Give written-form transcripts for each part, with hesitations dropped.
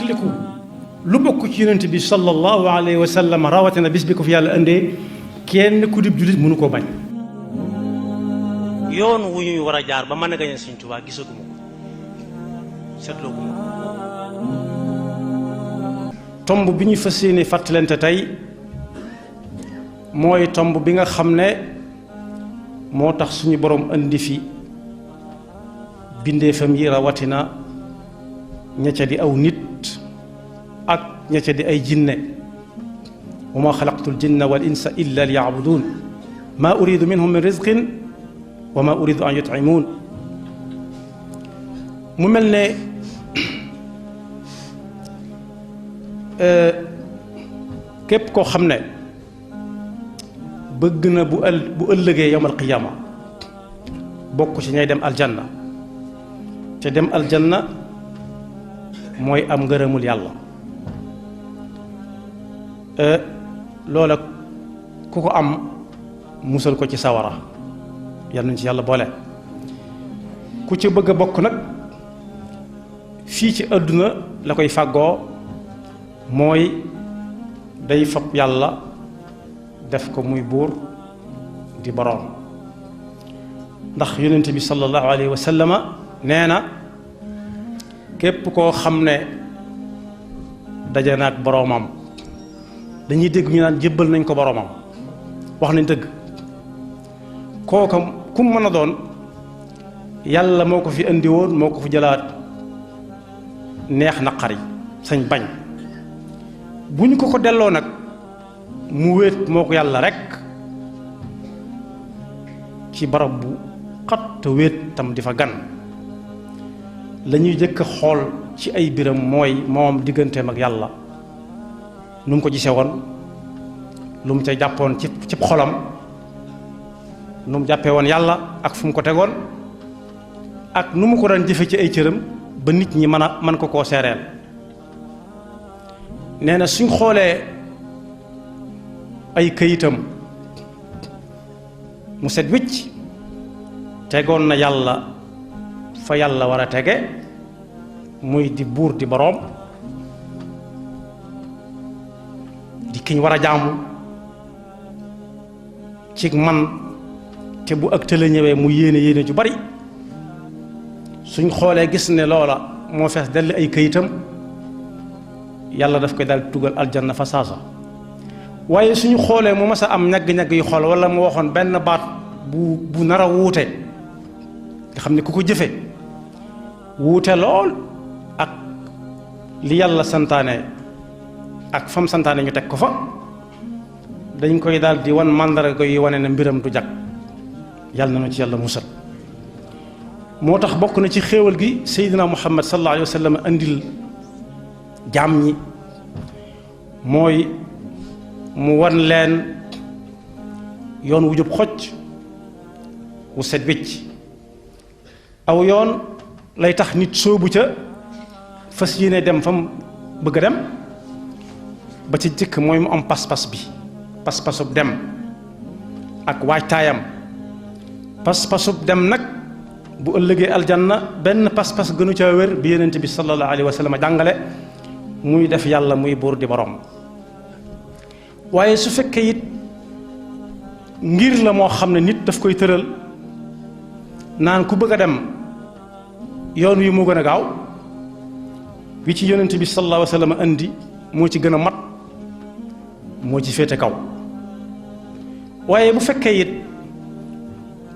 fàttaliku lu bokk ci yonent bi sallallahu alayhi wa sallam rawatina bis bi ko fi yàlla indee kenn ku dib jullit mënu koo bañ. yoon wu ñuy war a jaar ba mën a gañe Sëñ Tuubaa gisaguma ko seetlooguma ko. tomb bi ñu fas yéene fàttalante tey mooy tomb bi nga xam ne moo tax suñu borom indi fi bindeefam yi rawatina ña ca di aw nit ak ña ca di ay jinne wa ma xalaqtul jinna wal insa illa liya'budun ma uridu minhum min rizqin wa ma uridu an yut'imun. mu mel ne képp koo xam ne bëgg na bu ëllëgee yawmal qiyaama bokk ci ñay dem aljanna te dem aljanna mooy am ngërëmul yàlla loola ku ko am musal ko ci sawara yal nañ ci yàlla boole. ku ci bëgg a bokk nag fii ci àdduna la koy fàggoo mooy day fab yàlla def ko muy buur di boroom ndax yonent bi sallallahu alayhi wa sallama nee na képp koo xam ne daje na ak boroomam dañuy dégg ñu naan jébbal nañ ko boroomam wax nañ dëgg kooka ku mu mën a doon yàlla moo ko fi indi woon moo ko fi jëlaat neex naqari sañ bañ bu ñu ko delloo nag mu wéet moo ko yàlla rekk ci barab bu xat te wéet tam di fa gan la ñuy jëkk a xool ci ay biram mooy moom digganteem ak yàlla nu mu ko gisee woon lu mu ca jàppoon ci xolam nu mu jàppee woon yàlla ak fu mu ko tegoon ak nu mu ko daan jëfe ci ay cëram ba nit ñi mën ko koo seereel. nee na suñ xoolee ay këyitam mu set wicc tegoon na yàlla fa yàlla war a tege muy di buur di boroom di kiñ war a jaamu ci man te bu ak tëla ñëwee mu yéene ju bari suñ xoolee gis ne loola moo fees dell ay këyitam yàlla daf koy daal tugal aljanna fa saasa waaye suñu xoolee mu mas a am ñagg-ñagg yu xool wala mu waxoon benn baat bu nar a wuute nga xam ne ku ko jëfe wuute lool ak li yàlla santaane ak fam santaane ñu teg ko fa dañ koy daal di wan màndarga yi wane ne mbiram du jag yàlla na ci yàlla musal. moo tax bokk na ci xéewal gi Seydina Muhammad sallallahu alayhi wa sallam andil jaam ñi mooy mu wan leen yoon wu jub xocc wu set wicc aw yoon lay tax nit sóobu ca fas yéene dem fa mu bëgg a dem ba ci jëkk mooy mu am pas-pas bi pas-pasub dem ak waajtaayam pas-pasub dem nag bu ëllëgee aljanna benn pas-pas gënu ca wér bi yonent bi sallallahu alayhi wa sallam jàngale muy def yàlla muy buur di borom. waaye su fekkee it ngir la moo xam ne nit daf koy tëral naan ku bëgg a dem yoon wi moo gën a gaaw wi ci yonent bi sallallahu alayhi wa sallam andi moo ci gën a mat moo ci féete kaw. waaye bu fekkee it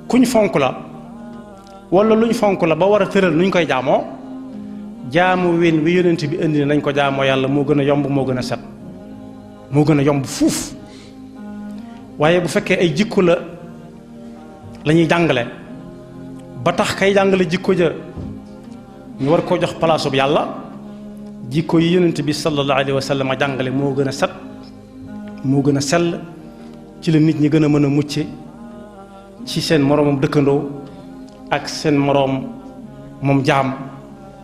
kuñ fonk la wala luñ fonk la ba war a tëral nuñ koy jaamoo jaamu win wi yonent bi indi nañ ko jaamoo yàlla moo gën a yomb moo gën a set moo gën a yomb fuuf. waaye bu fekkee ay jikko la ñuy jàngale ba tax kay jàngale jikko ja ñu war koo jox palaasub yàlla jikko yi yonent bi sallallahu alayhi wa sallam jàngale moo gën a set moo gën a sell ci la nit ñi gën a mën a mucce ci seen moroomam dëkkandoo ak seen moroom moom jaam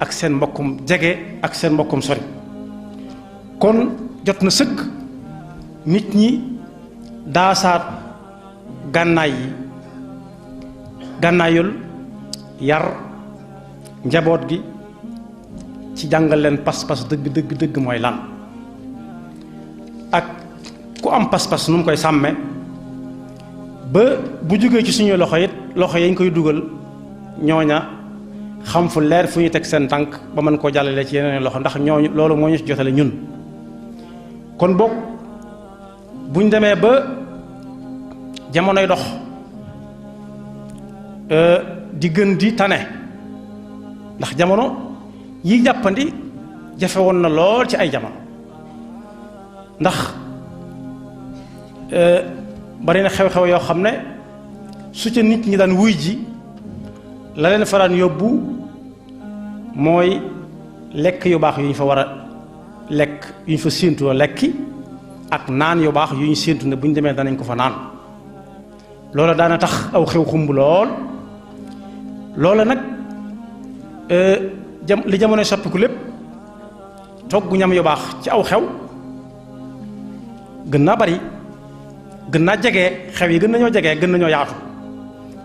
ak seen mbokkum jege ak seen mbokkum sori. kon jot na sëkk nit ñi daasaat gànnaay yi gànnaayul yar njaboot gi ci jàngal leen pas-pas dëgg mooy lan ak ku am pas-pas nu mu koy sàmme ba bu jógee ci suñu loxo it loxo yañ koy dugal ñooña xam fu leer fu ñu teg seen tànk ba mën koo jàllale ci yeneen loxo ndax ñooñu loolu moo ñu ci jotale ñun kon boog buñ demee ba jamonoy dox di gën di tane ndax jamono yi jàppandi jafe woon na lool ci ay jamono ndax bari na xew-xew yoo xam ne su ca nit ñi daan wuy ji la leen fa daan yóbbu mooy lekk yu baax yu ñu fa war a lekk yu ñu fa séentu lekki ak naan yu baax yu ñu séentu ne bu ñu demee danañ ko fa naan loola daana tax aw xew xumb lool loola nag li jamonoy soppiku lépp togg ñam yu baax ci aw xew gën naa bari gën naa jege xew yi gën nañoo jege gën nañoo yaatu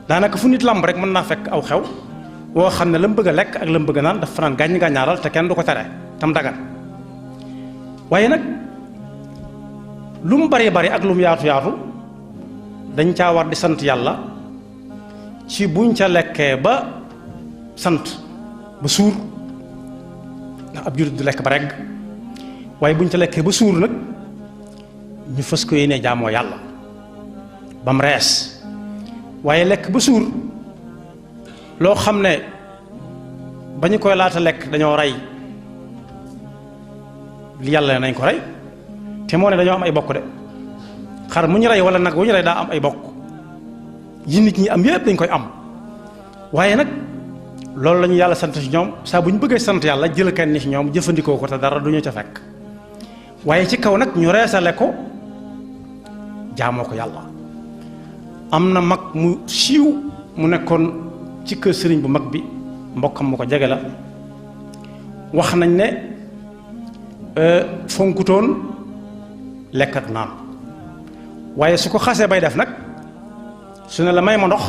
daanaka fu nit lamb rek mën naa fekk aw xew woo xam ne la mu bëgg a lekk ak la mu bëgg a naan dafa fanaan gàññ gàññaaral te kenn du ko tere tam dagan waaye nag lu mu bari bari ak lu mu yaatu yaatu dañ caa war di sant yàlla ci buñ ca lekkee ba sant ba suur ndax ab jullit du lekk ba regg waaye buñ ca lekkee ba suur nag ñu fas ko yéene jaamoo yàlla ba mu rees waaye lekk ba suur loo xam ne ba ñu koy laata lekk dañoo rey li yàlla nañ ko rey te moo ne dañoo am ay bokk de xar mu ñu rey wala nag wu ñu rey daa am ay bokk yi nit ñi am yépp dañ koy am waaye nag loolu la ñu yàlla sant ci ñoom saa bu ñu bëggee sant yàlla jël kenn ni ci ñoom jëfandikoo ko te dara du ñu ca fekk waaye ci kaw nag ñu reesale ko jaamoo ko yàlla am na mag mu siiw mu nekkoon ci kër sëriñ bu mag bi mbokkam mu ko jege la wax nañ ne fonkutoon lekk ak naan waaye su ko xasee bay def nag su ne la may ma ndox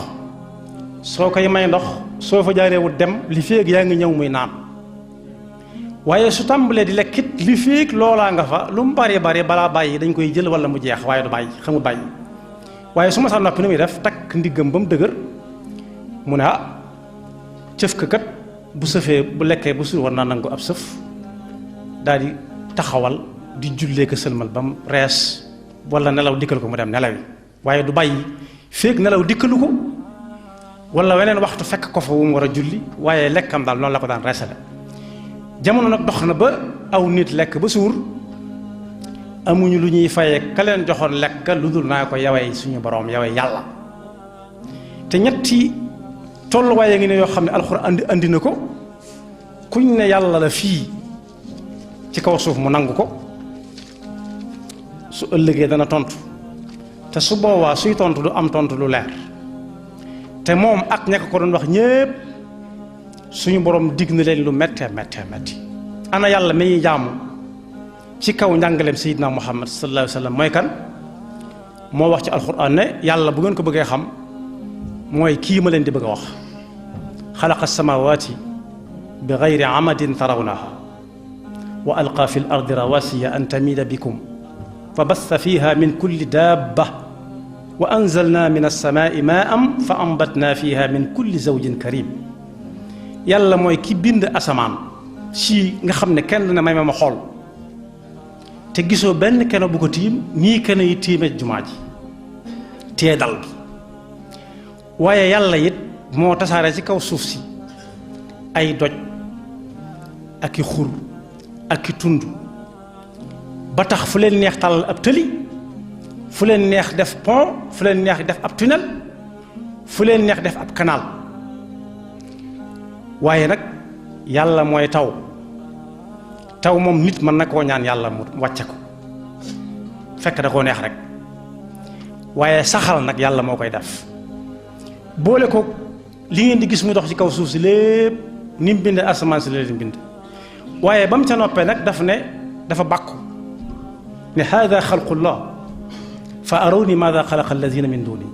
soo koy may ndox soo fa jaareewut dem li féeg yaa ngi ñëw muy naan waaye su tàmbalee di lekkit li féeg loolaa nga fa lu mu bari bari balaa bàyyi dañ koy jël wala mu jeex waaye du bàyyi xamul bàyyi waaye su ma saa noppi ni muy def takk ndiggam ba mu dëgër mu ne ah cëf ka kat bu sëfee bu lekkee bu suur war naa nangu ab sëf daal di taxawal di jullee ko sëlmal ba mu rees wala nelaw dikkal ko mu dem nelawi waaye du bàyyi féeg nelaw dikkalu ko wala weneen waxtu fekk ko fa wu mu war a julli waaye lekkam daal noonu la ko daan reesale jamono nag dox na ba aw nit lekk ba suur amuñu lu ñuy fayee ka leen joxoon lekk lu dul naa ko yawee suñu boroom yawee yàlla te ñetti tolluwaay ngi ne yoo xam ne alxuraan andi na ko kuñ ne yàlla la fii ci kaw suuf mu nangu ko su ëllëgee dana tontu te su boobaa suy tontu du am tontu lu leer te moom ak ña ko doon wax ñépp suñu borom digg na leen lu méttee métti ana yàlla mi ñuy jaamu ci kaw njàngaleem Seydina Muhammad sallallahu alayhi wa sallam mooy kan moo wax ci alxuraan ne yàlla bu ngeen ko bëggee xam mooy kii ma leen di bëgg a wax xalaqa samaawaati bi gayri amadin tarawnaha wa alqa fi l ardi rawasiya an tamida bikum fa bassa fiha min kulli dabba wa anzalna min alsamaai maan fa ambatna fiha min kulli zawjin karim yàlla mooy ki bind asamaan si nga xam ne kenn dina may ma xool te gisoo benn keno bu ko tiim nii keno yi tiime jumaa ji tee dal bi waaye yàlla it moo tasaare ci kaw suuf si ay doj ak i xur ak i tund ba tax fu leen neex tàllal ab tëli fu leen neex def pont fu leen neex def ab tunnel fu leen neex def ab canal waaye nag yàlla mooy taw moom nit mën na koo ñaan yàlla mu wàcce ko fekk da koo neex rek waaye saxal nag yàlla moo koy def boole ko li ngeen di gis muy dox ci kaw suuf si lépp ni mu bindee asamaan si la leen bind waaye ba mu ca noppee nag dafa bàkku ne haada xalqullah fa arawni maada xalaqa alladina min duni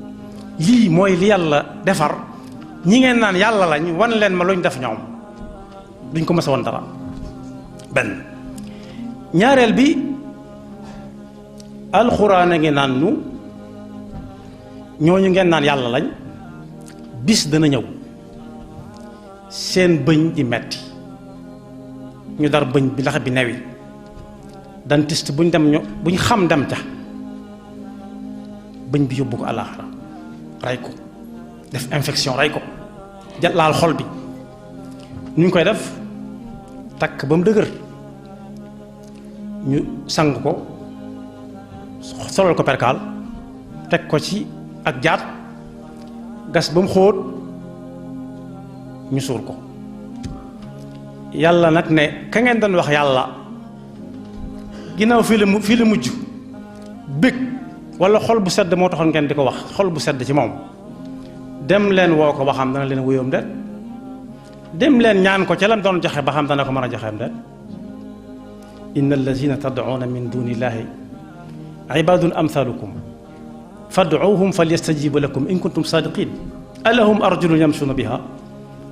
lii mooy li yàlla defar ñi ngeen naan yàlla lañ wan leen ma luñ def ñoom duñ ko mës a wan dara benn ñaareel bi alxuraan a ngi naan nu ñooñu ngeen naan yàlla lañ bis dana ñëw seen bëñ di metti ñu dar bëñ bi lax bi newi dentiste buñ xam dem ca bëñ bi yóbbu ko àllaaxira rey ko def infection rey ko laal xol bi ñu koy def takk ba mu dëgër ñu sang ko solal ko perkaal teg ko ci ak jaat gas ba mu xóot ñu suur ko yàlla nag ne ka ngeen doon wax yàlla ginnaaw fii la mujj bég wala xol bu sedd moo taxoon ngeen di ko wax xol bu sedd ci moom dem leen woo ko ba xam dana leen wuyoom de dem leen ñaan ko ca lam doon joxe ba xam dana ko mën a joxeem de inna allazina tad'una min dunillahi ibadun amthalukum fad'uuhum falyastajibu lakum in kuntum sadiqin alahum arjulun yamshuna biha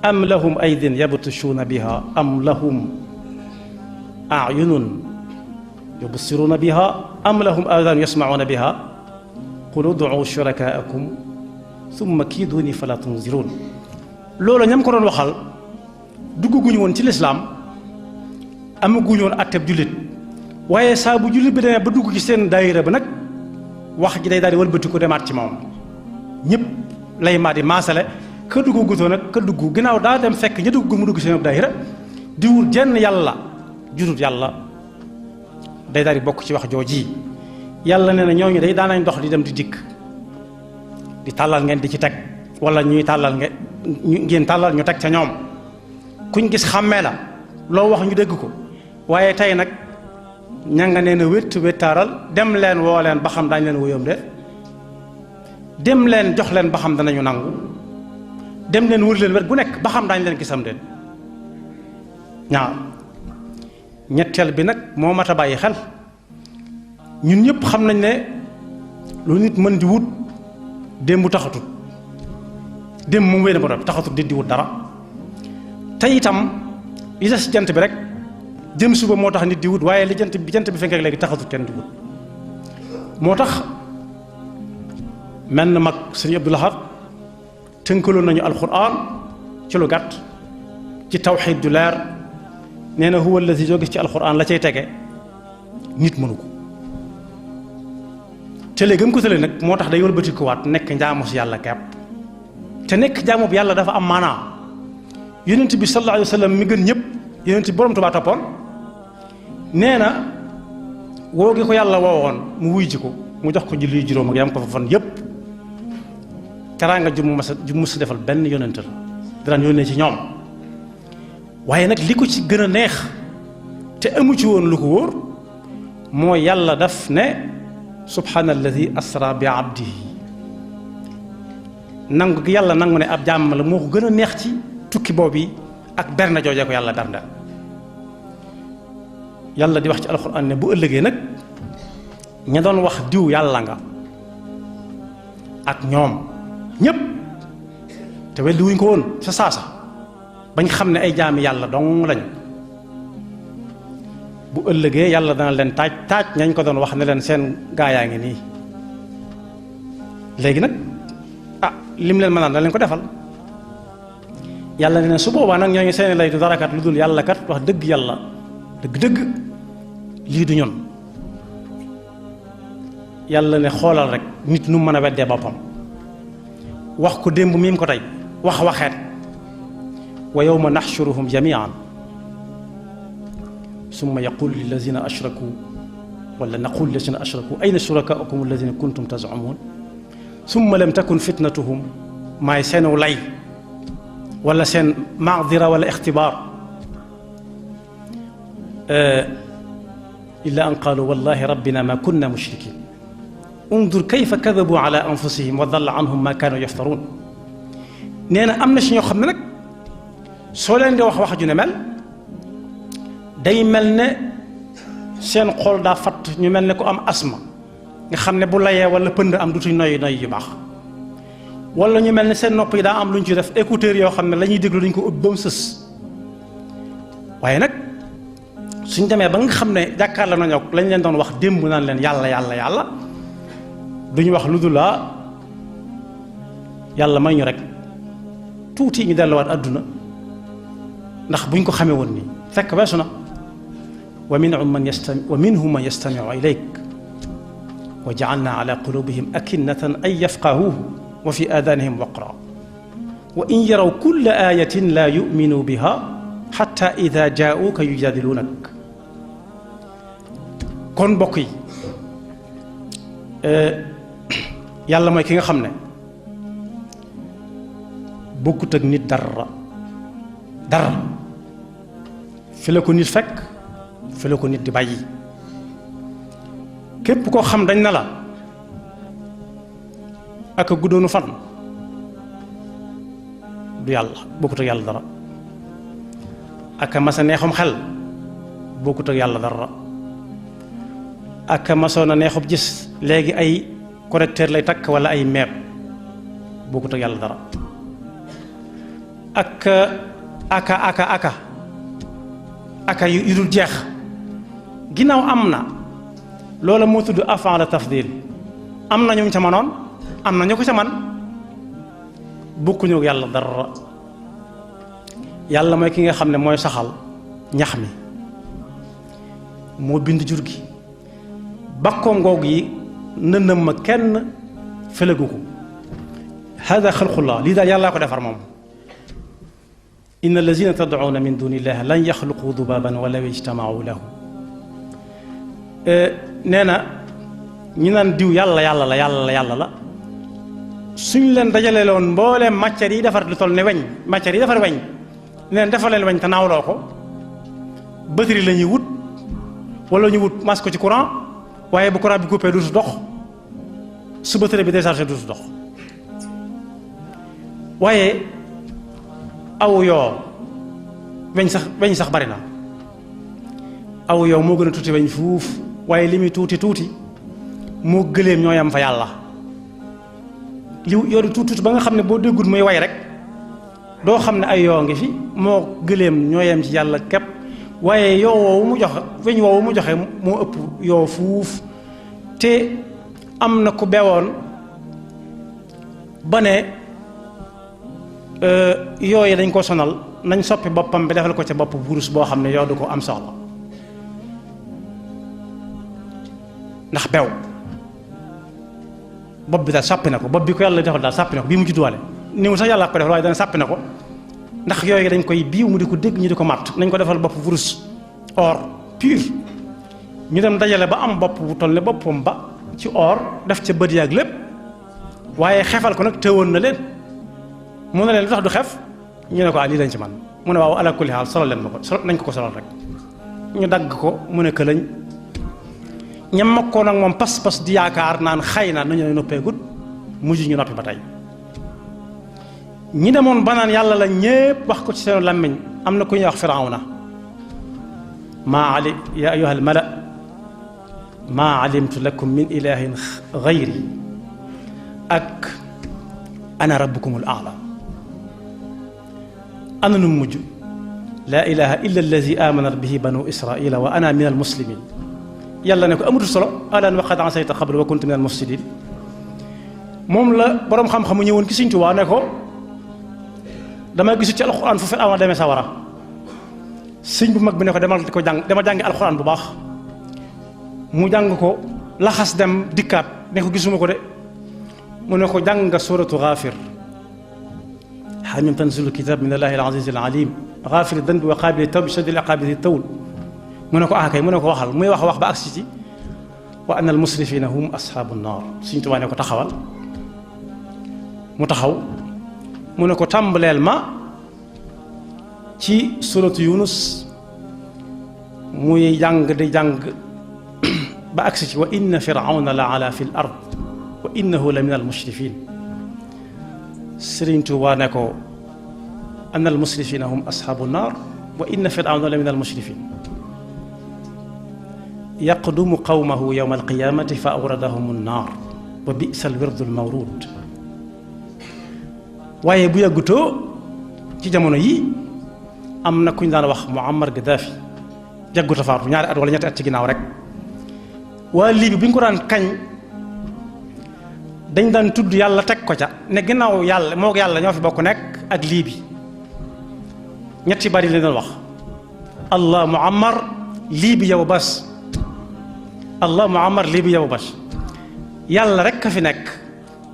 am lahum aydin yabtushuna biha am lahum a'yunun yubsiruna biha am lahum adhan yasma'una biha qul ud'u shurakaakum thumma kiiduni fala tunzirun loolu ñam ko doon waxal dugguñu woon ci lislaam amaguñu woon atteb jullit waaye saa bu jullit bi demee ba dugg ci seen daayira ba nag wax ji day daal di wëlbati ko demaat ci moom ñëpp lay maa di maasale ka dugg gutoo nag ka dugg ginnaaw daa dem fekk ña dugg mu dugg seen daayira di wut jenn yàlla judut yàlla day daal di bokk ci wax jooji yàlla nee na ñooñu day daanañ dox di dem di dikk di tàllal ngeen di ci teg wala ñuy tàllal ngeen tàllal ñu teg ca ñoom kuñ gis xàmmee la loo wax ñu dégg ko waaye tey nag ña nga nee na wéttaaral dem leen woo leen ba xam daañu leen wuyoom de dem leen jox leen ba xam danañu nangu dem leen wër leen wet gu nekk ba xam daañu leen gisam de ñaar ñetteel bi nag moo mat a bàyyi xel ñun ñëpp xam nañ ne lu nit mën di wut démb taxatut démb moom wéy na ba doon taxatut di wut dara te itam li des jant bi rek jëm suba moo tax nit di wut waaye li jant bi fenk léegi taxatut kenn di wut moo tax mel na mag sëñ Abdou Lahad tënkaloon nañu alquran ci lu gàtt ci tawxiid du leer nee na huwa allazi soo gis ci alquran la cay tege nit mënu ko tële gëm ko tële nag moo tax day wëlbati ko waat nekk njaamu si yàlla kepp te nekk jaamu bi yàlla dafa am maanaa yonent bi sallallahu alayhi wa sallam mi gën ñëpp yonent bi borom Tuubaa toppoon nee na woo gi ko yàlla woowoon mu wuy ji ko mu jox ko julli juróom ak yam ko fa fan yëpp teraanga ju mu sa defal benn yonent la daan yónnee ci ñoom waaye nag li ko ci gën a neex te amu ci woon lu ko wóor moo yàlla daf ne subhaana alladi asra bi abdihi nangu gi yàlla nangu ne ab jàmm la moo ko gën a neex ci tukki boobu ak berne joojee ko yàlla bernde yàlla di wax ci alxuraan ne bu ëllëgee nag ña doon wax diw yàlla nga ak ñoom ñépp te weddi wuñ ko woon sa saasa bañ xam ne ay jaami yàlla dong lañ bu ëllëgee yàlla dana leen taaj ñañ ko doon wax ne leen seen gaayaa ngi nii léegi nag lim leen mënaan da leen ko defal yàlla ne su boobaa nag ñooñu seeni lay du darakat lu dul yàlla kat wax dëgg yàlla dëgg-dëgg lii du ñun yàlla ne xoolal rek nit nu mën a weddee boppam wax ko démb miim ko tey waxeet wa yawma naxshuruhum jamian summa yaqul lillazina ashraku wala naqul lillazina ashraku ayna shurakaukum allazina kuntum tazumun summa lam takun fitnatuhum maay seenu lay wala seen maadira wala ixtibaar illa an qaalu wallahi rabbina ma kunna mushrikin undur kayfa kadabu ala anfusihim wa dalla anhum ma kaanu yaftaruun nee na am na si ñoo xam ne nag soo leen di wax ju ne mel day mel ne seen xol daa fatt ñu mel ne ku am asma nga xam ne bu layee wala pënd am dutuñ noyyi yu baax wala ñu mel ne seen nopp yi daa am lu ñu ci def écouteurs yoo xam ne la ñuy déglu dañ ko ubbi ba mu sës waaye nag suñ demee ba nga xam ne jàkkaarloo nañoo lañ leen doon wax démb naan leen yàlla yàlla yàlla duñu wax lu dul yàlla may ñu rek tuuti ñu delluwaat àdduna ndax buñ ko xamee woon nii fekk weesu na wa minhum man yastami'u ilayk wa ja'alna ala qulubihim akinnatan an yafqahuhu wa fi adanihim waqra wa in yaraw kulla ayatin la yu'minu biha hatta idha ja'uka yujadilunak kon mbokk yi yàlla mooy ki nga xam ne bokkut ak nit dara fi la ko nit fekk fi la ko nit di bàyyi képp koo xam dañ na la ak a guddoonu fan du yàlla bokkut ak yàlla dara ak a masa neexum xel bokkut ak yàlla dara ak a masoon a neexub gis léegi ay correcteur lay takk wala ay meeb bokkut ak yàlla dara aka yu dul jeex ginnaaw am na loola moo tudd af'al tafdil am na ñu ca manoon am na ñu ko ca man bokkuñu ak yàlla dara yàlla mooy ki nga xam ne mooy saxal ñax mi moo bind jur gi bakkoom ngoog yi nëndëm ma kenn fëlegu ko hada xalqullah lii daal yàllaa ko defar moom inna allazina tad'una min dunillahi lan yaxluqu dubaban walaw ijtama'u lahu nee na ñi naan diw yàlla la suñ leen dajale loon mbooleem matière yi defar lu toll ne weñ matière yi defar weñ neen defar leen weñ te naawloo ko batterie la ñuy wut wala ñu wut mas ko ci courant waaye bu courant bi coupé dootu dox su batterie bi déchargé dootu dox waaye aw yoo weñ sax bari na aw yoo moo gën a tuuti weñ fuuf waaye li muy tuuti moo gëléem ñoo yam fa yàlla li yoo di tuuti ba nga xam ne boo déggul muy way rek doo xam ne ay yoo ngi fi moo gëléem ñoo yem ci yàlla képp waaye yoo woowu mu joxe weñ woowu mu joxe moo ëpp yoo fuuf te am na ku bewoon ba ne yooyu dañ ko sonal nañ soppi boppam bi defal ko ca bopp wurus boo xam ne yoo du ko am soxla ndax bew bopp bi daal sàppi na ko bopp bi ko yàlla defal daal sàppi na ko bii mu judduwaale néew sax yàlla ko defal waaye dana sàppi na ko ndax yooyu dañ koy biiw mu di ko dégg ñu di ko màtt nañ ko defal bopp wurus or pur ñu dem dajale ba am bopp bu toll ne boppam ba ci or def ca bët yaag lépp waaye xefal ko nag tëwoon na leen mu ne leen lu tax du xef ñu ne ko lii lañ ci man mu ne waaw ala kulli haal solo leen ma ko nañ ko solal rek ñu dagg ko mu ne këlañ ñam makkoon ak moom pas-pas di yaakaar naan xëy na nañu ne noppee gut mujj ñu noppi ba tey ñi demoon ba naan yàlla la ñépp wax ko ci seen làmmiñ am na ku ñuy wax firawna ya ayyuha al mala maa alimtu lakum min ilahin gayri ak ana rabbukumul a'la ana nu mujj laa ilaha illa allazi amanat bihi banu israila wa ana min al muslimin yàlla ne ko amutu solo alaan wa qad asayta qablu wa kuntu min al mufsidin moom la boroom xam-xamu ñëwoon ki Sëñ Tuubaa ne ko dama gisu ci alxuraan fu Firawna demee sawara sëñ bu mag bi ne ko demal di ko jàng dama jàngi alxuraan bu baax mu jàng ko laxas dem dikkaat ne ko gisuma ko de mu ne ko jàng nga suuratu Gaafir hamim tanzilu kitab min allahi al-aziz al-alim Gaafir danbi wa qaabili tawbi shadidil iqaabi di tawl mu ne ko kay mu ne ko waxal muy wax ba agsi ci wa anna al-musrifina hum ashaabu nnaar Sëñ Tuubaa ne ko taxawal mu taxaw mu ne ko tàmbaleel ma ci suratu Yunus muy jàng di jàng ba agsi ci wa inna firawna la ala fi l ard wa innahu la min al musrifin Sëriñ Tuubaa ne ko anna al musrifina hum ashaabu nnaar wa inna firawna la min al musrifin yaqdumu qawmahu yawma alqiyamati fa awradahum nnaar wa bisa alwirdu almawrud waaye bu yàggutoo ci jamono yi am na ku ñu daan wax Muammar Gaddafi jaggut a faatu ñaari at wala ñetti at ci ginnaaw rek waa Libi bu ñu ko daan kañ dañ daan tudd yàlla teg ko ca ne ginnaaw yàlla moo yàlla ñoo fi bokk nekk ak Libi ñetti bari li doon wax allah muammar Libi yow bas allah muammar Libi yow bas yàlla rek a fi nekk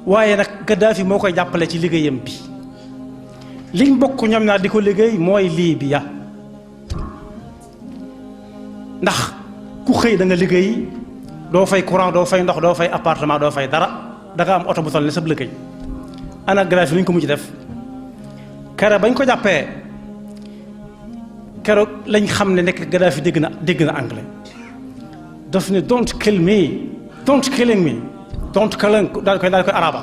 waaye nag Gaddafi moo koy jàppale ci liggéeyam bi liñ bokk ñoom ñaar di ko liggéey mooy Libya ndax ku xëy da nga liggéey doo fay courant doo fay ndox doo fay appartement doo fay dara da nga am oto bu toll ne sab liggéey ana Gaddafi lu ñu ko mujj def keroog bañ ko jàppee keroog lañ xam ne nekk Gaddafi dégg na anglais daf ne don't kill me don't killing me don't killing daal koy araba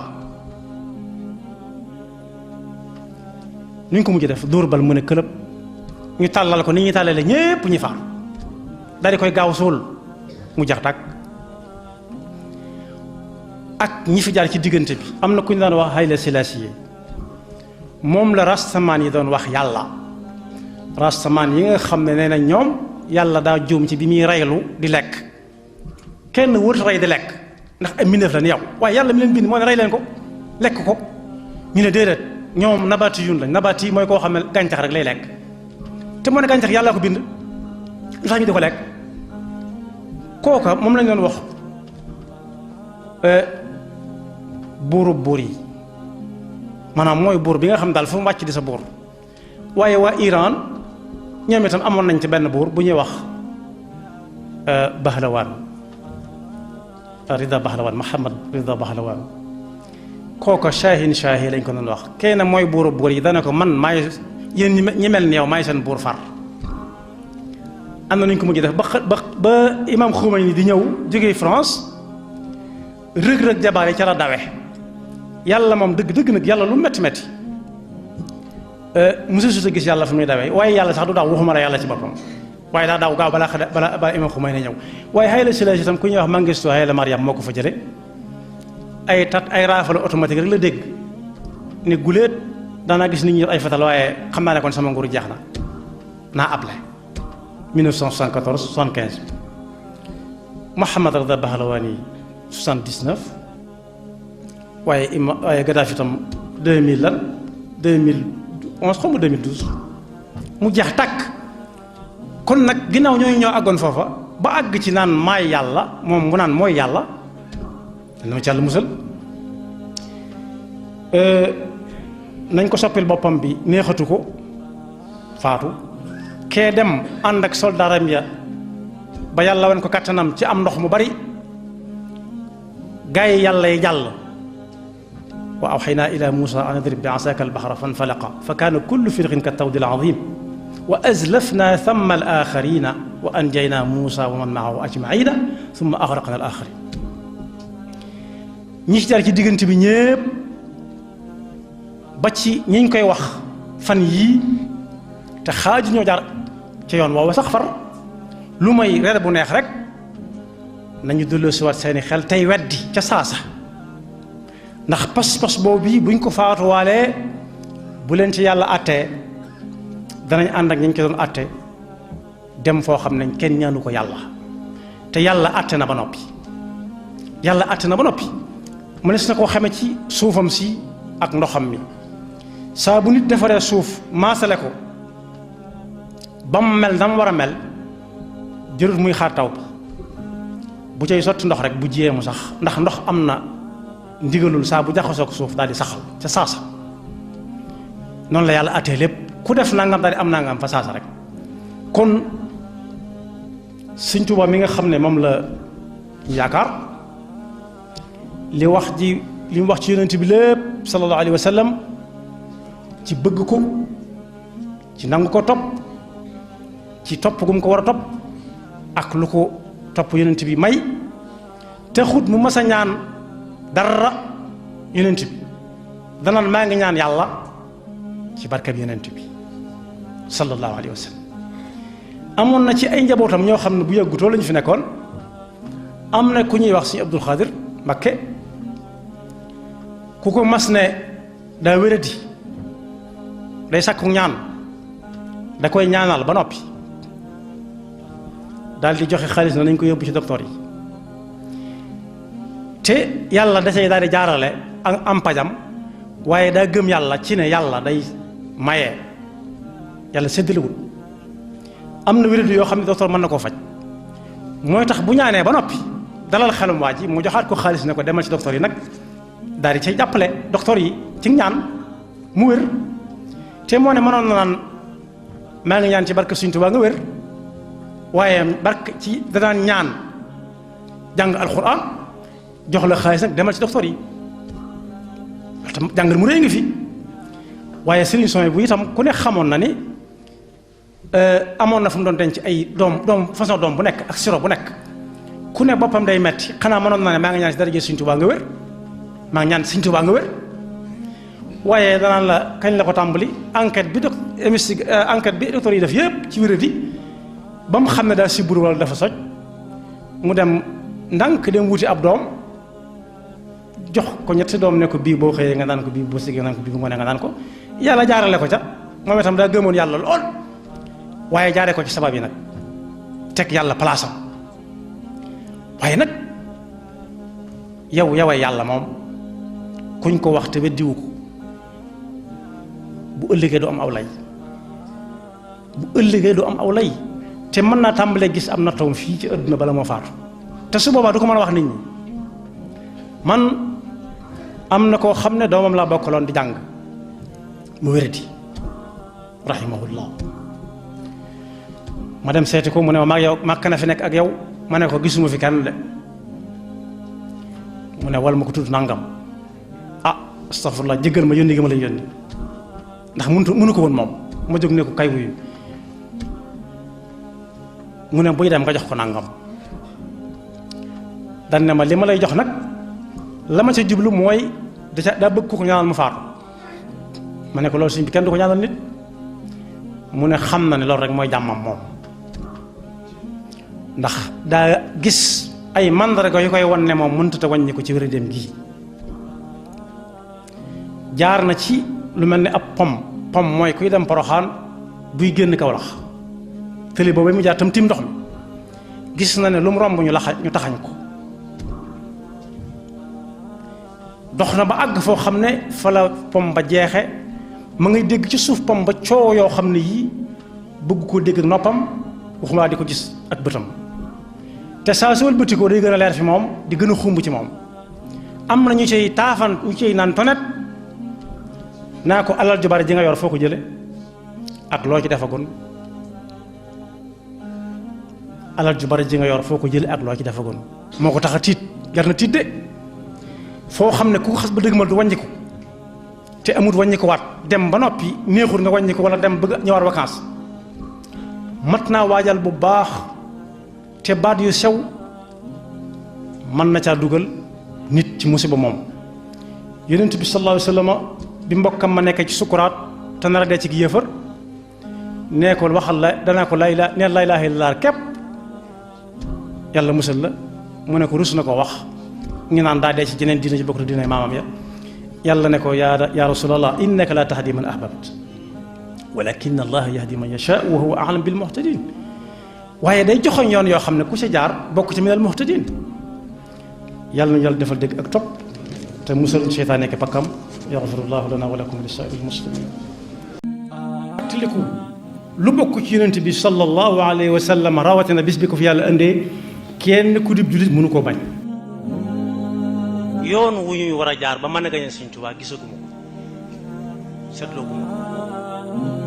nu ñu ko mujj def dóor bal mu ne këlëb ñu tàllal ko ni ñuy tàllale ñépp ñi faatu daal di koy gaaw suul mu jax tàkk ak ñi fi jaar ci diggante bi am na ku ñu daan wax Haïlé Sélassié moom la rastamaan yi doon wax yàlla rastamaan yi nga xam ne nee na ñoom yàlla daa juum ci bi muy reylu di lekk kenn wërta rey di lekk ndax ay mbindeef la ni yow waaye yàlla mi leen bind moo ne rey leen ko lekk ko ñu ne déedéet ñoom nabaati yun lañ nabaati yi mooy koo xam ne gàncax rek lay lekk te moo ne gàncax yàlla ko bind lu tax ñu di ko lekk kooka moom lañ doon wax buuru buur yi maanaam mooy buur bi nga xam daal fu mu wàcc di sa buur waaye waa Iran ñoom itam amoon nañ ci benn buur bu ñuy wax Bahlawaan Rida Bahlawaan Muhammad Rida Bahlawaan kooka Shahin Shahi lañ ko doon wax kenn mooy buuru buur yi dana ko man maay yéen ñi mel ni yow maay seen buur far am na nuñ ko mujj def ba imam Khomeini di ñëw jógee France rëg-rëg jabaar yi ca la dawe yàlla moom dëgg nag yàlla lu metti metti monsieur Sousa gis yàlla fu muy dawee waaye yàlla sax du daaw waxuma la yàlla ci boppam waaye daa daaw gaaw balaa imam Khomeini ñëw waaye Haïlé Sélassié itam ku ñuy wax Mengistu Haïlé Mariam moo ko fa jële ay raafalu automatique rek la dégg ne guléet daanaa gis nit ñi ay fetal waaye xam naa ne kon sama nguur jeex na naa able 1974 75 Mohammad Rida Bahlawani 79 waaye Gaddafi itam 2000 lan 2011 xaw ma 2012 mu jeex tàkk kon nag ginnaaw ñooñu ñoo àggoon foofa ba àgg ci naan maay yàlla moom mu naan mooy yàlla na ma ci yàlla musal nañ ko soppil boppam bi neexatu ko faatu kee dem ànd ak soldaaram ya ba yàlla wan ko kattanam ci am ndox mu bari gaa yi yàlla yi jàll wa awxaynaa ila Muusaa an idrib bi asaaka al-bahra fanfalaqa fa kaana kullu firqin kat-tawdi al-aziim wa azlafnaa thamma al-aaxariina wa anjaynaa Muusaa wa man ma'ahu ajma'iina thumma aghraqnaa al-aaxariin ñi ci jaar ci diggante bi ñépp ba ci ñi ñu koy wax fan yii te xaaju ñoo jaar ca yoon woowu sax far lu may reer bu neex rek nañu delloo si waat seeni xel tey weddi ca saasa ndax pas-pas boobu bii buñ ko faatuwaalee bu leen ci yàlla attee danañ ànd ak ñi ñu ko doon atte dem foo xam ne kenn ñaanu ko yàlla te yàlla atte na ba noppi yàlla atte na ba noppi mënees na koo xame ci suufam si ak ndoxam mi saa bu nit defaree suuf maasale ko ba mu mel na mu war a mel jërut muy xaar taw bu cay sotti ndox rek bu jiyee mu sax ndax ndox am na ndigalul saa bu jaxasoo ko suuf daal di saxal ca saasa noonu la yàlla attee lépp ku def nangam daal di am nangam fa saasa rek kon Sëñ Tuubaa mi nga xam ne moom la yaakaar li mu wax ci yonent bi lépp sallallahu alayhi wa sallam ci bëgg ko ci nangu ko topp ci topp gu mu ko war a topp ak lu ko topp yonent bi may te xut mu mas a ñaan dara yonent bi danaan maa ngi ñaan yàlla ci barkeb yonent bi sallallahu alayhi wa sallam amoon na ci ay njabootam ñoo xam ne bu yàggutoo lañu fi nekkoon am na ku ñuy wax si Abdul Xaadir Mbakke ku ko mas ne daa wéradi day sakku ñaan da koy ñaanal ba noppi daal di joxe xaalis na nañ ko yóbbu ci docteur yi te yàlla da cay daal di jaarale ak am pajam waaye daa gëm yàlla ci ne yàlla day maye yàlla séddalewul am na wéradi yoo xam ne docteur mën na koo faj mooy tax bu ñaanee ba noppi dalal xelum waa ji mu joxaat ko xaalis ne ko demal ci docteur yi nag daal di cay jàppale docteur yi ci ñaan mu wér te moo ne mënoon na naan maa ngi ñaan ci barke Sëriñ Tuubaa nga wér waaye barke ci danaan ñaan jàng alxuraan jox la xaalis nag demal ci docteur yi tam jàngal mu réy ngi fi waaye sëriñ son bu itam ku ne xamoon na ni amoon na fu mu doon denc ay doom façon doom bu nekk ak siro bu nekk ku ne boppam day metti xanaa mënoon na ne maa ngi ñaan ci daraja Sëriñ Tuubaa nga wér maa ngi ñaan Sëriñ Tuubaa nga wér waaye danaan la kañ la ko tàmbali enquête bi docteur yi def yëpp ci wéradi ba mu xam ne daa sibbiru wala dafa soj mu dem ndànk dem wuti ab doom jox ko ñetti doom ne ko bii boo xëyee nga naan ko bii boo sigee nga naan ko bii bu ngoonee nga naan ko yàlla jaarale ko ca moom itam daa gëmoon yàlla lool waaye jaaree ko ci sabab yi nag teg yàlla palaasam waaye nag yaway yàlla moom kuñ ko wax te weddiwu ko bu ëllëgee du am aw lay bu ëllëgee du am aw lay te mën naa tàmbalee gis am nattoom fii ci àdduna bala moo faatu te su boobaa du ko mën a wax nit ñi man am na koo xam ne doomam laa bokkaloon di jàng mu wéradi rahimahullah ma dem seeti ko mu ne ma maag yow màkk na fi nekk ak yow ma ne ko gisuma fi kenn de mu ne wal ma ko tudd nangam astaghfirullah jéggal ma yónni gi ma lay yónni ndax mënu ko woon moom ma jóg ne ko kay wuyu mu ne buy dem nga jox ko nangam dan ne ma li ma lay jox nag la ma ca jublu mooy daa bëgg ko ñaanal mu faatu ma ne ko loolu sëñ bi kenn du ko ñaanal nit mu ne xam na ne loolu rek mooy jàmmam moom ndax daa gis ay mandarga yu koy wan ne moom mënut a wàññi ko ci wér-dem gii jaar na ci lu mel ni ab pom mooy kuy dem Poroxaan buy génn Kawlax tëli boobu mu jaar tam tim ndox mi gis na ne lu mu romb ñu taxañ ko dox na ba àgg foo xam ne fa la pom ba jeexe ma ngay dégg ci suuf pom ba coow yoo xam ne yii bëgg koo dégg ak noppam waxuma di ko gis ak bëtam te saa su wëlbatikoo day gën a leer fi moom di gën a xumb ci moom am na ñu cay taafan ñu cay naan tonet naa ko alal ju bari ji nga yor foo ko jële ak loo ci defagun alal ju bari ji nga yor foo ko jële ak loo ci defagun moo ko tax a tiit jar na tiit de foo xam ne ku ko xas ba dëgmal du wàññiku te amut wàññiku waat dem ba noppi neexul nga wàññiku wala dem bëgg ñëwaat vacances mat naa waajal bu baax te baat yu sew mën na caa dugal nit ci musiba moom yonent bi sallallahu alayhi wa sallam bi mbokkam ma nekk ci sukuraat te nar a dee ci yéefar nee ko waxal la danaa ko laa ilaaha illallaah képp yàlla musal la mu ne ko rus na ko wax ñu naan daa dee ci jeneen diina ci bokk diina maamam ya yàlla ne ko yaa rasulallah innaka laa tahdi man ahbabta walakin allaha yahdi man yashaa wa huwa a'lam bil muhtadin waaye day joxoñ yoon yoo xam ne ku ca jaar bokk ci minal muhtadin yàlla nañu yàlla defal dégg ak topp te musal seytaan nekk pakkam yaxfirullahu lana wa lakum li saa'iril muslimin tiliku lu bokk ci yonent bi sallallahu alayhi wa sallam rawatina bis bi ko fi yàlla indee kenn ku dib jullit mënu koo bañ yoon wu ñuy war a jaar ba mën a gañe Sëriñ Tuubaa gisaguma ko seetloo guma ko